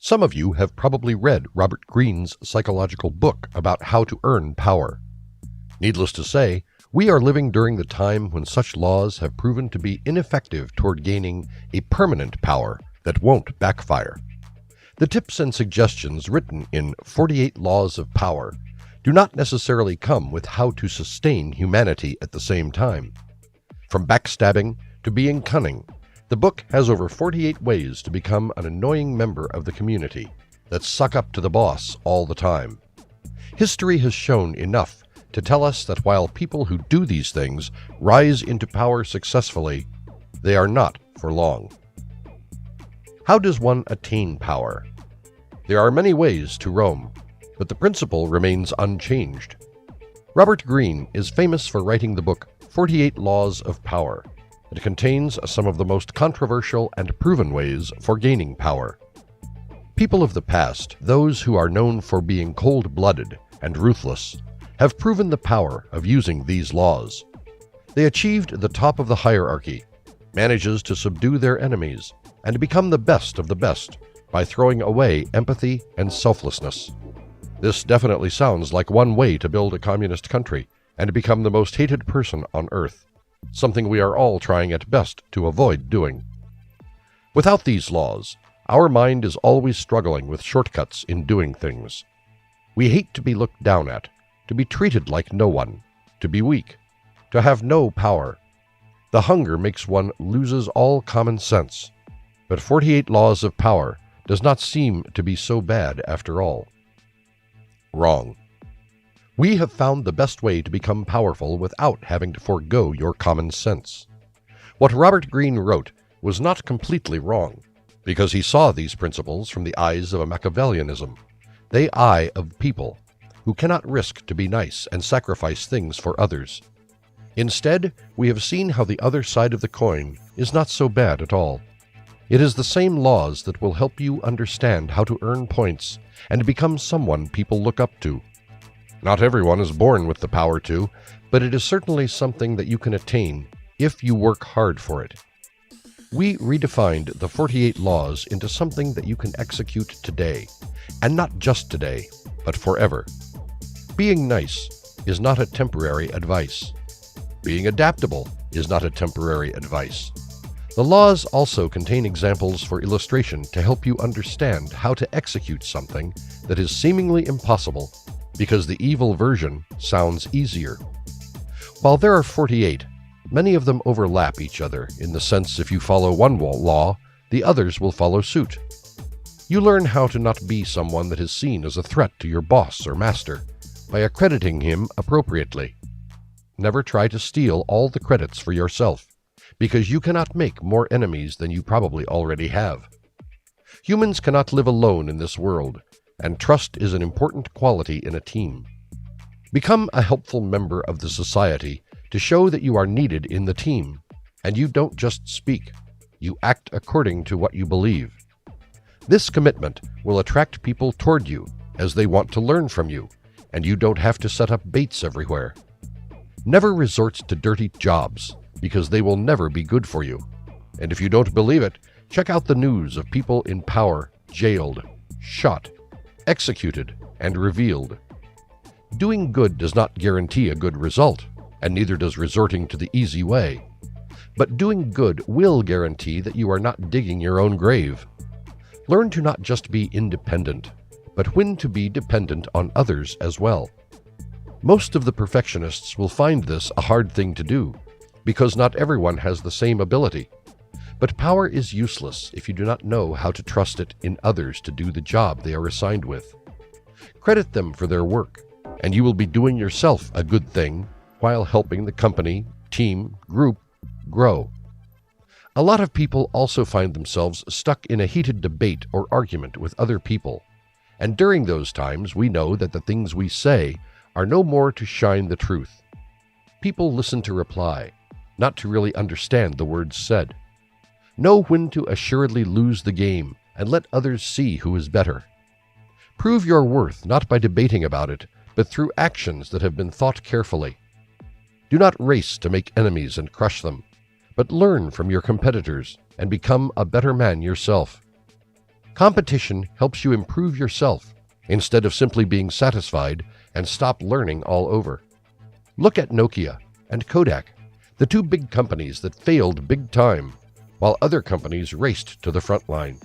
Some of you have probably read Robert Greene's psychological book about how to earn power. Needless to say, we are living during the time when such laws have proven to be ineffective toward gaining a permanent power that won't backfire. The tips and suggestions written in 48 Laws of Power do not necessarily come with how to sustain humanity at the same time. From backstabbing to being cunning, the book has over 48 ways to become an annoying member of the community that suck up to the boss all the time. History has shown enough to tell us that while people who do these things rise into power successfully, they are not for long. How does one attain power? There are many ways to Rome, but the principle remains unchanged. Robert Greene is famous for writing the book 48 Laws of Power. It contains some of the most controversial and proven ways for gaining power. People of the past, those who are known for being cold-blooded and ruthless, have proven the power of using these laws. They achieved the top of the hierarchy, manages to subdue their enemies, and become the best of the best by throwing away empathy and selflessness. This definitely sounds like one way to build a communist country and become the most hated person on earth, something we are all trying at best to avoid doing. Without these laws, our mind is always struggling with shortcuts in doing things. We hate to be looked down at, to be treated like no one, to be weak, to have no power. The hunger makes one loses all common sense. But 48 Laws of Power does not seem to be so bad after all. Wrong. We have found the best way to become powerful without having to forego your common sense. What Robert Greene wrote was not completely wrong, because he saw these principles from the eyes of a Machiavellianism, the eye of people who cannot risk to be nice and sacrifice things for others. Instead, we have seen how the other side of the coin is not so bad at all. It is the same laws that will help you understand how to earn points and become someone people look up to. Not everyone is born with the power to, but it is certainly something that you can attain if you work hard for it. We redefined the 48 laws into something that you can execute today, and not just today, but forever. Being nice is not a temporary advice. Being adaptable is not a temporary advice. The laws also contain examples for illustration to help you understand how to execute something that is seemingly impossible because the evil version sounds easier. While there are 48, many of them overlap each other in the sense if you follow one law, the others will follow suit. You learn how to not be someone that is seen as a threat to your boss or master by accrediting him appropriately. Never try to steal all the credits for yourself, because you cannot make more enemies than you probably already have. Humans cannot live alone in this world, and trust is an important quality in a team. Become a helpful member of the society to show that you are needed in the team, and you don't just speak, you act according to what you believe. This commitment will attract people toward you as they want to learn from you, and you don't have to set up baits everywhere. Never resort to dirty jobs, because they will never be good for you. And if you don't believe it, check out the news of people in power jailed, shot, executed, and revealed. Doing good does not guarantee a good result, and neither does resorting to the easy way. But doing good will guarantee that you are not digging your own grave. Learn to not just be independent, but when to be dependent on others as well. Most of the perfectionists will find this a hard thing to do, because not everyone has the same ability. But power is useless if you do not know how to trust it in others to do the job they are assigned with. Credit them for their work, and you will be doing yourself a good thing while helping the company, team, group grow. A lot of people also find themselves stuck in a heated debate or argument with other people, and during those times we know that the things we say are no more to shine the truth. People listen to reply, not to really understand the words said. Know when to assuredly lose the game and let others see who is better. Prove your worth not by debating about it, but through actions that have been thought carefully. Do not race to make enemies and crush them, but learn from your competitors and become a better man yourself. Competition helps you improve yourself instead of simply being satisfied and stop learning all over. Look at Nokia and Kodak, the two big companies that failed big time, while other companies raced to the front line.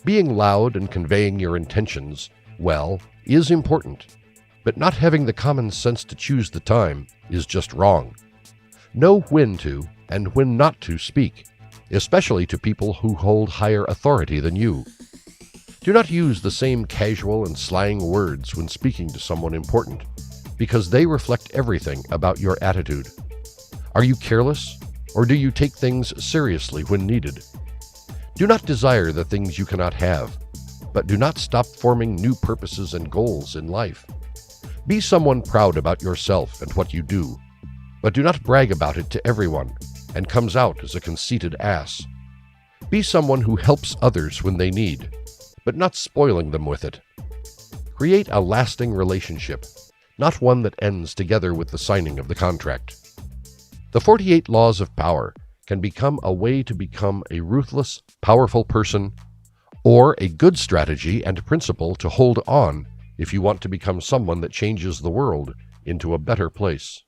Being loud and conveying your intentions, well, is important, but not having the common sense to choose the time is just wrong. Know when to and when not to speak, especially to people who hold higher authority than you. Do not use the same casual and slang words when speaking to someone important, because they reflect everything about your attitude. Are you careless, or do you take things seriously when needed? Do not desire the things you cannot have, but do not stop forming new purposes and goals in life. Be someone proud about yourself and what you do, but do not brag about it to everyone and comes out as a conceited ass. Be someone who helps others when they need, but not spoiling them with it. Create a lasting relationship, not one that ends together with the signing of the contract. The 48 Laws of Power can become a way to become a ruthless, powerful person, or a good strategy and principle to hold on if you want to become someone that changes the world into a better place.